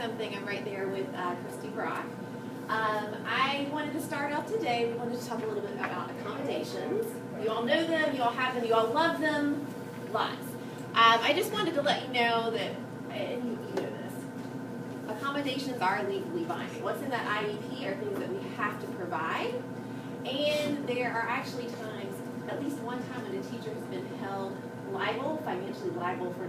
something, I'm right there with Christy Brock. I wanted to start off today, we wanted to talk a little bit about accommodations. You all know them, you all have them, you all love them, lots. I just wanted to let you know that, and you know this, accommodations are legally binding. What's in that IEP are things that we have to provide. And there are actually times, at least one time when a teacher has been held liable, financially liable for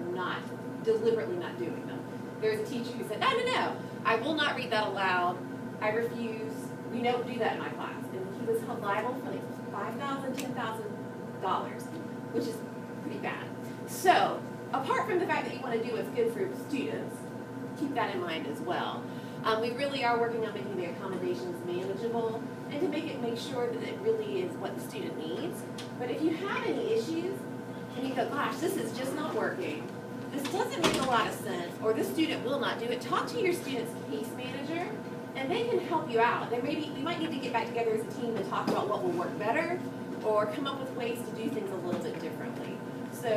deliberately not doing them. There's a teacher who said, no, I will not read that aloud. I refuse. We don't do that in my class. And he was held liable for like $5,000, $10,000, which is pretty bad. So, apart from the fact that you want to do what's good for students, keep that in mind as well. We really are working on making the accommodations manageable and to make sure that it really is what the student needs. But if you have any issues and you go, gosh, this is just not working, this doesn't make a lot of sense, or this student will not do it, talk to your student's case manager and they can help you out. We might need to get back together as a team and talk about what will work better or come up with ways to do things a little bit differently. So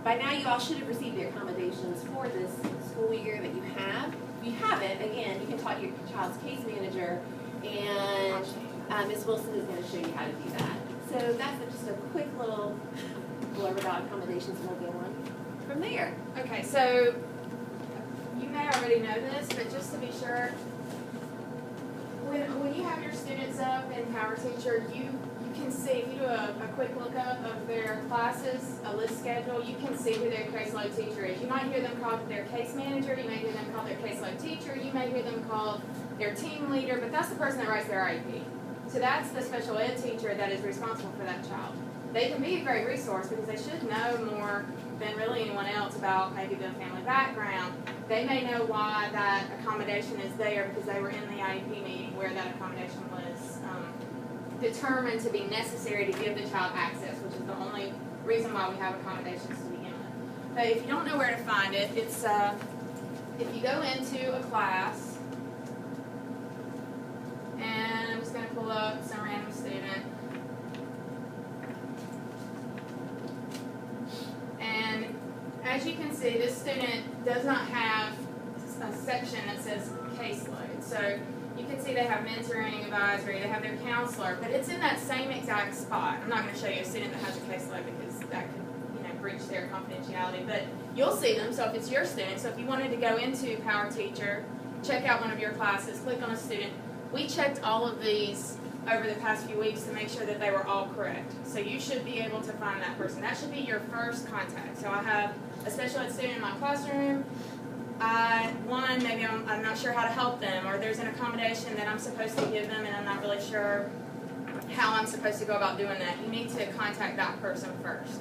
by now you all should have received the accommodations for this school year that you have. If you haven't, again, you can talk to your child's case manager, and Ms. Wilson is going to show you how to do that. So that's just a quick little blurb about accommodations, and we'll go on from there. Okay, so you may already know this, but just to be sure, when you have your students up in Power Teacher, you can see, if you do a quick lookup of their classes, a list schedule, you can see who their caseload teacher is. You might hear them called their case manager, you may hear them called their caseload teacher, you may hear them called their team leader, but that's the person that writes their IEP. So that's the special ed teacher that is responsible for that child. They can be a great resource because they should know more than really anyone else about maybe the family background. They may know why that accommodation is there because they were in the IEP meeting where that accommodation was determined to be necessary to give the child access, which is the only reason why we have accommodations to begin with. But if you don't know where to find it, it's if you go into a class, and I'm just going to pull up some random student. And as you can see, this student does not have a section that says caseload. So you can see they have mentoring, advisory, they have their counselor, but it's in that same exact spot. I'm not going to show you a student that has a caseload because that could breach their confidentiality, but you'll see them. So if it's your student, so if you wanted to go into Power Teacher, check out one of your classes, click on a student. We checked all of these over the past few weeks to make sure that they were all correct. So you should be able to find that person. That should be your first contact. So I have a special ed student in my classroom. Maybe I'm not sure how to help them, or there's an accommodation that I'm supposed to give them and I'm not really sure how I'm supposed to go about doing that. You need to contact that person first.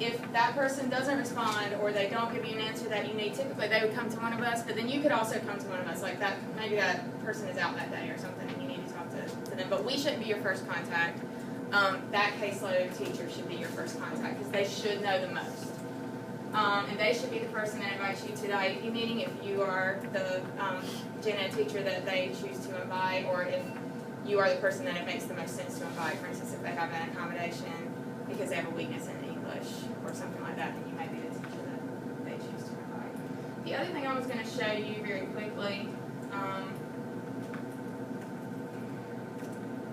If that person doesn't respond or they don't give you an answer that you need, typically they would come to one of us, but then you could also come to one of us. Like that, maybe that person is out that day or something and you need to talk to them. But we shouldn't be your first contact. That caseload teacher should be your first contact because they should know the most. And they should be the person that invites you to the IEP meeting if you are the gen ed teacher that they choose to invite, or if you are the person that it makes the most sense to invite. For instance, if they have an accommodation because they have a weakness in English or something like that, then you may be the teacher that they choose to invite. The other thing I was going to show you very quickly,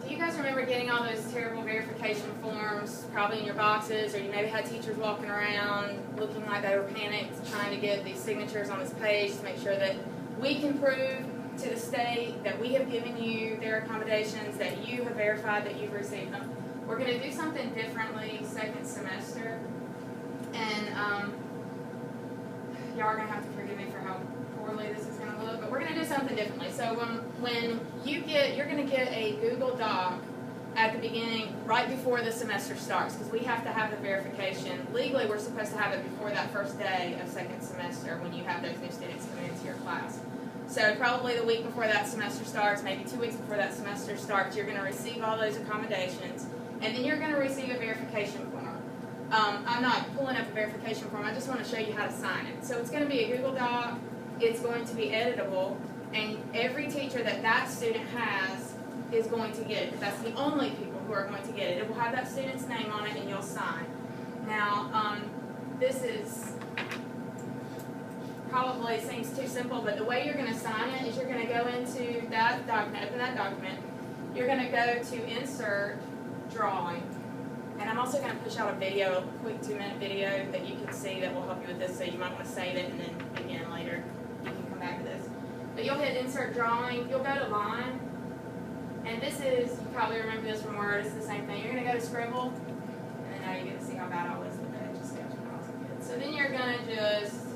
do you guys remember getting all those terrible verification forms probably in your boxes, or you maybe had teachers walking around looking like they were panicked trying to get these signatures on this page to make sure that we can prove to the state that we have given you their accommodations, that you have verified that you've received them. We're going to do something differently second semester, and y'all are going to have to forgive me for how poorly this is going to look, but we're going to do something differently. So when you're going to get a Google Doc at the beginning, right before the semester starts, because we have to have the verification. Legally, we're supposed to have it before that first day of second semester when you have those new students coming into your class. So probably the week before that semester starts, maybe 2 weeks before that semester starts, you're going to receive all those accommodations, and then you're going to receive a verification form. I'm not pulling up a verification form, I just want to show you how to sign it. So it's going to be a Google Doc, it's going to be editable, and every teacher that student has is going to get it. That's the only people who are going to get it. It will have that student's name on it and you'll sign. Now, this is probably seems too simple, but the way you're gonna sign it is you're gonna go into that document, open that document. You're gonna go to insert drawing. And I'm also gonna push out a video, a quick 2-minute video that you can see that will help you with this, so you might wanna save it and then again later, you can come back to this. But you'll hit insert drawing, you'll go to line, and this is, you probably remember this from Word, it's the same thing. You're gonna go to scribble, and then now you're gonna see how bad I was with that, just sketch when I was a kid. So then you're gonna just,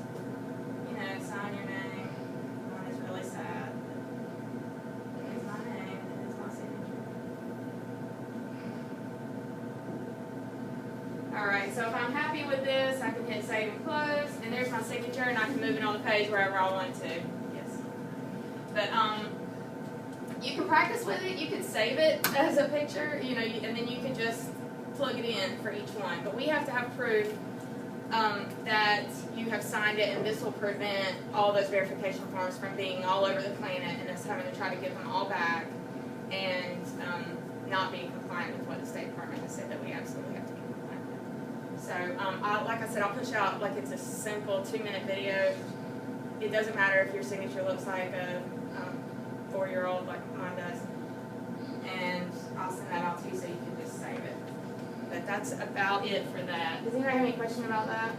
sign your name. Mine is really sad. It is my name, it is my signature. Alright, so if I'm happy with this, I can hit save and close, and there's my signature, and I can move it on the page wherever I want to. Yes. But, you can practice with it, you can save it as a picture, and then you can just plug it in for each one. But we have to have proof that you have signed it, and this will prevent all those verification forms from being all over the planet and us having to try to give them all back and not being compliant with what the State Department has said that we absolutely have to be compliant with. So, like I said, I'll push out like it's a simple 2-minute video. It doesn't matter if your signature looks like a 4-year-old like mine does, and I'll send that out to you so you can just save it. But that's about it for that. Does anybody have any question about that?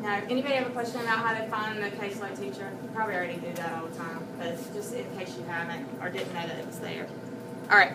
No. Anybody have a question about how to find the caseload teacher? You probably already do that all the time, but just in case you haven't or didn't know that it was there. All right.